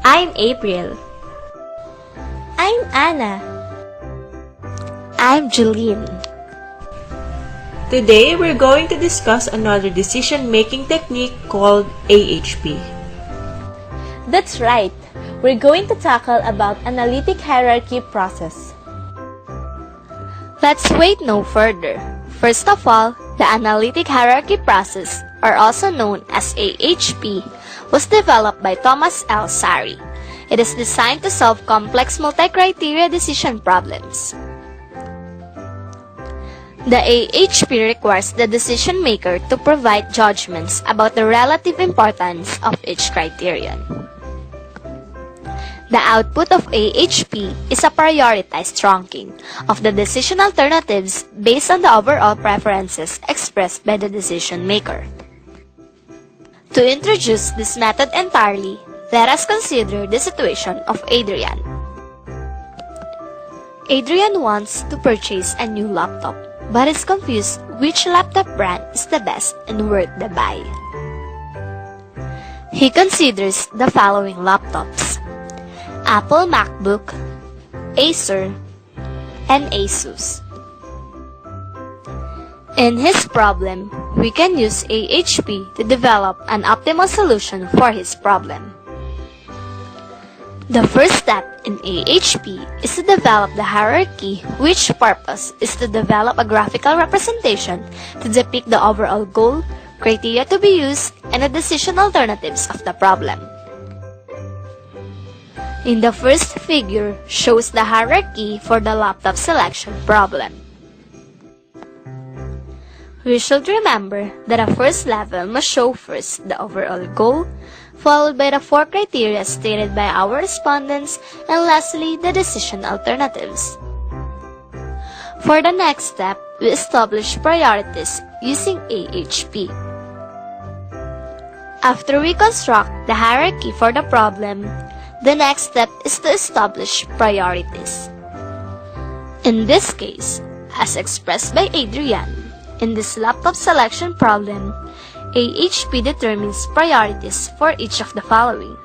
I'm April. I'm Anna. I'm Jeline. Today, we're going to discuss another decision-making technique called AHP. That's right. We're going to tackle about analytic hierarchy process. Let's wait no further. First of all, the analytic hierarchy process, or also known as AHP, was developed by Thomas L. Sari. It is designed to solve complex multi-criteria decision problems. The AHP requires the decision maker to provide judgments about the relative importance of each criterion. The output of AHP is a prioritized ranking of the decision alternatives based on the overall preferences expressed by the decision maker. To introduce this method entirely, let us consider the situation of Adrian. Adrian wants to purchase a new laptop, but is confused which laptop brand is the best and worth the buy. He considers the following laptops: Apple MacBook, Acer, and Asus. In his problem, we can use AHP to develop an optimal solution for his problem. The first step in AHP is to develop the hierarchy, which purpose is to develop a graphical representation to depict the overall goal, criteria to be used, and the decision alternatives of the problem. In the first figure shows the hierarchy for the laptop selection problem. We should remember that a first level must show first the overall goal, followed by the 4 criteria stated by our respondents, and lastly, the decision alternatives. For the next step, we establish priorities using AHP. After we construct the hierarchy for the problem, the next step is to establish priorities. In this case, as expressed by Adrian, in this laptop selection problem, AHP determines priorities for each of the following.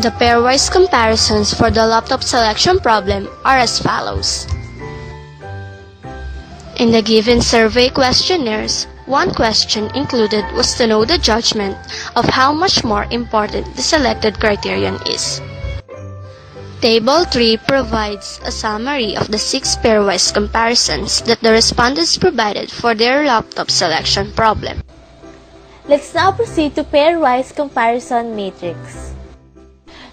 The pairwise comparisons for the laptop selection problem are as follows. In the given survey questionnaires, one question included was to know the judgment of how much more important the selected criterion is. Table 3 provides a summary of the 6 pairwise comparisons that the respondents provided for their laptop selection problem. Let's now proceed to pairwise comparison matrix.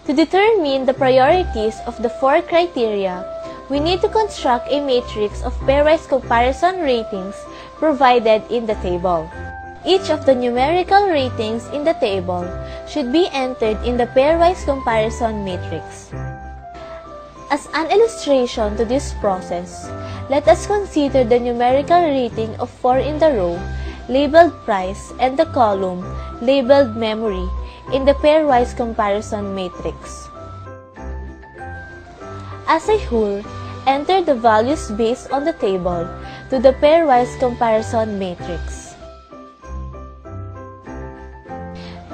To determine the priorities of the 4 criteria, we need to construct a matrix of pairwise comparison ratings provided in the table. Each of the numerical ratings in the table should be entered in the pairwise comparison matrix. As an illustration to this process, let us consider the numerical rating of 4 in the row, labeled price, and the column, labeled memory, in the pairwise comparison matrix. As a whole, enter the values based on the table to the pairwise comparison matrix.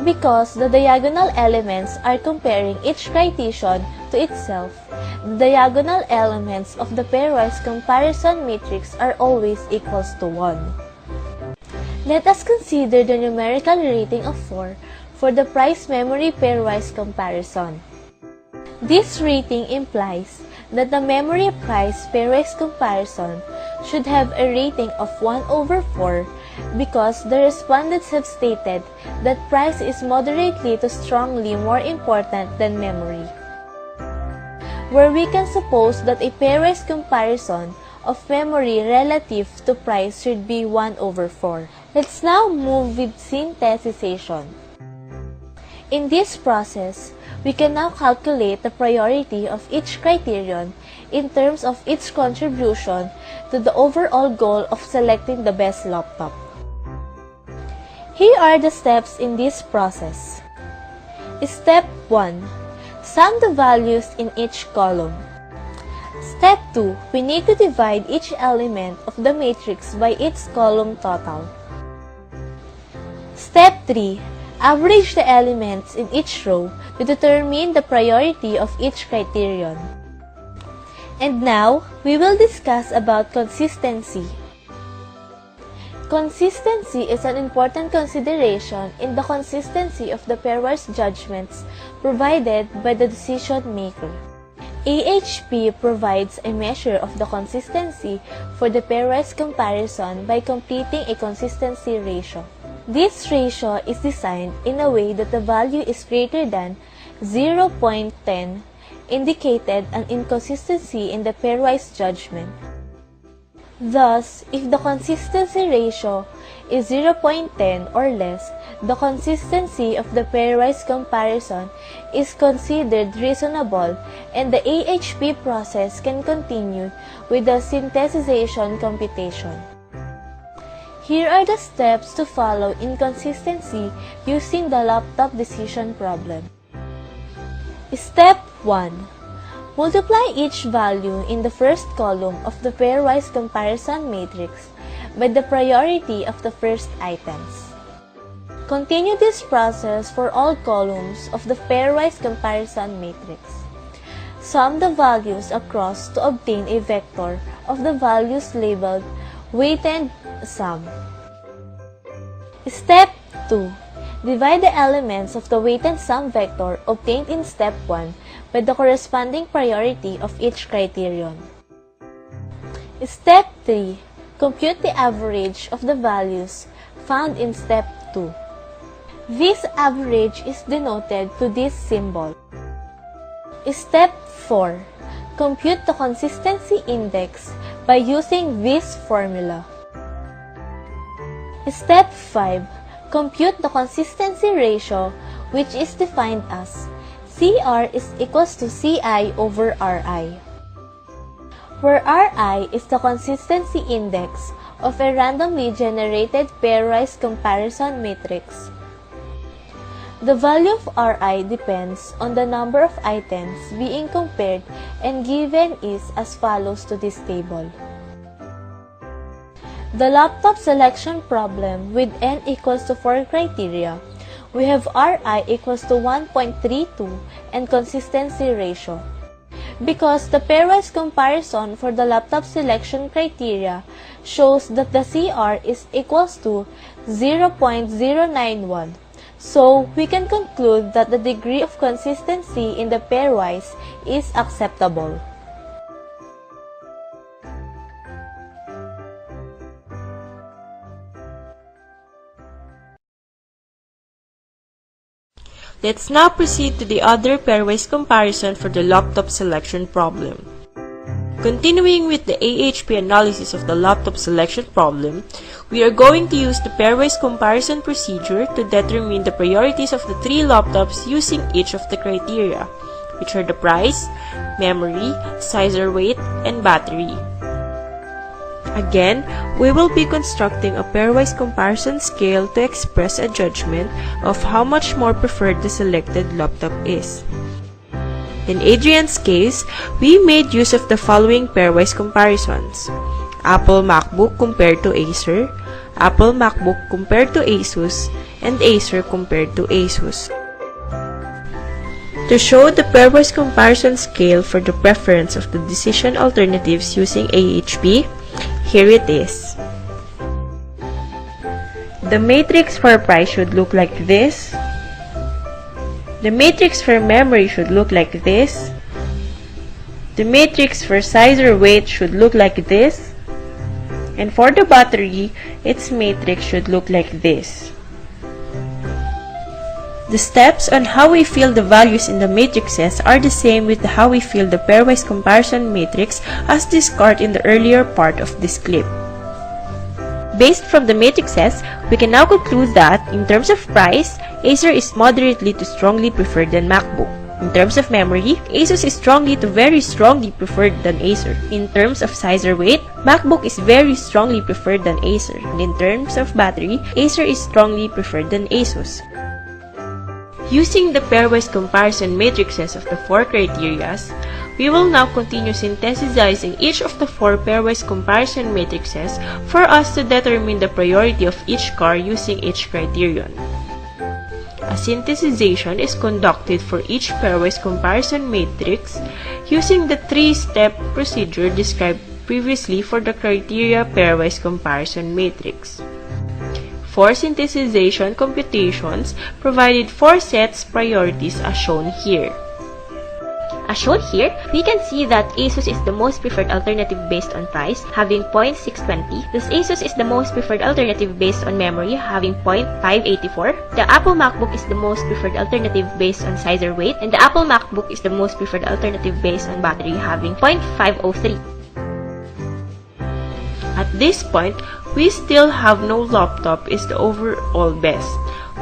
Because the diagonal elements are comparing each criterion to itself, the diagonal elements of the pairwise comparison matrix are always equals to 1. Let us consider the numerical rating of 4 for the price-memory pairwise comparison. This rating implies that the memory-price pairwise comparison should have a rating of 1/4 because the respondents have stated that price is moderately to strongly more important than memory. Where we can suppose that a pairwise comparison of memory relative to price should be 1/4. Let's now move with synthesization. In this process, we can now calculate the priority of each criterion in terms of its contribution to the overall goal of selecting the best laptop. Here are the steps in this process. Step 1. Sum the values in each column. Step 2. We need to divide each element of the matrix by its column total. Step 3. Average the elements in each row to determine the priority of each criterion. And now, we will discuss about consistency. Consistency is an important consideration in the consistency of the pairwise judgments provided by the decision maker. AHP provides a measure of the consistency for the pairwise comparison by completing a consistency ratio. This ratio is designed in a way that the value is greater than 0.10, indicated an inconsistency in the pairwise judgment. Thus, if the consistency ratio is 0.10 or less, the consistency of the pairwise comparison is considered reasonable and the AHP process can continue with the synthesization computation. Here are the steps to follow in consistency using the laptop decision problem. Step 1. Multiply each value in the first column of the pairwise comparison matrix by the priority of the first items. Continue this process for all columns of the pairwise comparison matrix. Sum the values across to obtain a vector of the values labeled weighted sum. Step 2. Divide the elements of the weighted sum vector obtained in step 1 by the corresponding priority of each criterion. Step 3. Compute the average of the values found in step 2. This average is denoted to this symbol. Step 4. Compute the consistency index by using this formula. Step 5. Compute the consistency ratio, which is defined as CR is equals to CI over RI, where RI is the consistency index of a randomly generated pairwise comparison matrix. The value of Ri depends on the number of items being compared and given is as follows to this table. The laptop selection problem with n equals to 4 criteria, we have Ri equals to 1.32 and consistency ratio. Because the pairwise comparison for the laptop selection criteria shows that the CR is equals to 0.091. So, we can conclude that the degree of consistency in the pairwise is acceptable. Let's now proceed to the other pairwise comparison for the laptop selection problem. Continuing with the AHP analysis of the laptop selection problem, we are going to use the pairwise comparison procedure to determine the priorities of the 3 laptops using each of the criteria, which are the price, memory, size or weight, and battery. Again, we will be constructing a pairwise comparison scale to express a judgment of how much more preferred the selected laptop is. In Adrian's case, we made use of the following pairwise comparisons: Apple MacBook compared to Acer, Apple MacBook compared to Asus, and Acer compared to Asus. To show the pairwise comparison scale for the preference of the decision alternatives using AHP, here it is. The matrix for price should look like this. The matrix for memory should look like this. The matrix for size or weight should look like this. And for the battery, its matrix should look like this. The steps on how we fill the values in the matrices are the same with how we fill the pairwise comparison matrix as discussed in the earlier part of this clip. Based from the matrices, we can now conclude that, in terms of price, Acer is moderately to strongly preferred than MacBook. In terms of memory, Asus is strongly to very strongly preferred than Acer. In terms of size or weight, MacBook is very strongly preferred than Acer. And in terms of battery, Acer is strongly preferred than Asus. Using the pairwise comparison matrices of the 4 criterias, we will now continue synthesizing each of the 4 pairwise comparison matrices for us to determine the priority of each car using each criterion. a synthesization is conducted for each pairwise comparison matrix using the three-step procedure described previously for the criteria pairwise comparison matrix. For synthesization computations provided 4 sets priorities as shown here. As shown here, we can see that ASUS is the most preferred alternative based on price, having 0.620. Thus, ASUS is the most preferred alternative based on memory, having 0.584. The Apple MacBook is the most preferred alternative based on size or weight, and the Apple MacBook is the most preferred alternative based on battery, having 0.503. At this point, we still have no laptop is the overall best.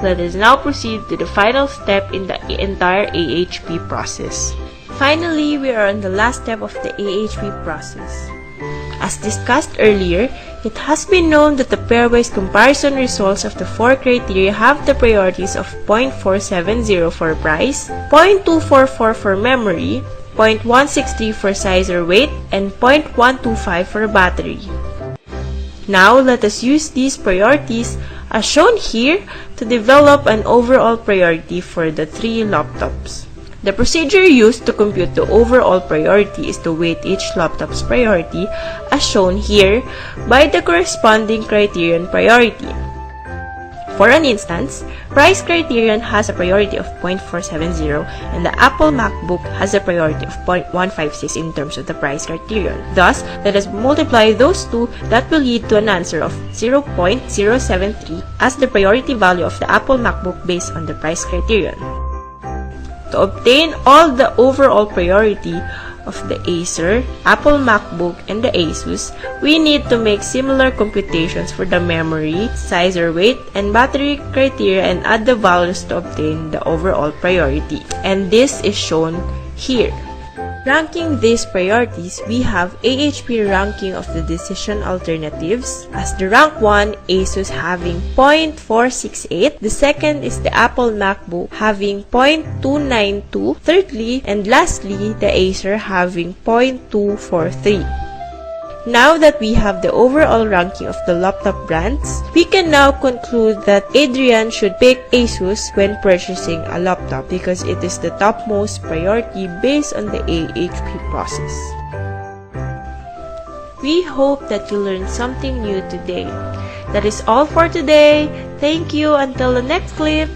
Let us now proceed to the final step in the entire AHP process. Finally, we are on the last step of the AHP process. As discussed earlier, it has been known that the pairwise comparison results of the 4 criteria have the priorities of 0.470 for price, 0.244 for memory, 0.163 for size or weight, and 0.125 for battery. Now, let us use these priorities as shown here to develop an overall priority for the 3 laptops. The procedure used to compute the overall priority is to weight each laptop's priority as shown here by the corresponding criterion priority. For an instance, price criterion has a priority of 0.470 and the Apple MacBook has a priority of 0.156 in terms of the price criterion. Thus, let us multiply those two. That will lead to an answer of 0.073 as the priority value of the Apple MacBook based on the price criterion. To obtain all the overall priority of the Acer, Apple MacBook, and the ASUS, we need to make similar computations for the memory, size or weight, and battery criteria and add the values to obtain the overall priority. And this is shown here. Ranking these priorities, we have AHP ranking of the decision alternatives. As the rank 1, ASUS having 0.468. The second is the Apple MacBook having 0.292. Thirdly, and lastly, the Acer having 0.243. Now that we have the overall ranking of the laptop brands, we can now conclude that Adrian should pick ASUS when purchasing a laptop because it is the topmost priority based on the AHP process. We hope that you learned something new today. That is all for today. Thank you. Until the next clip.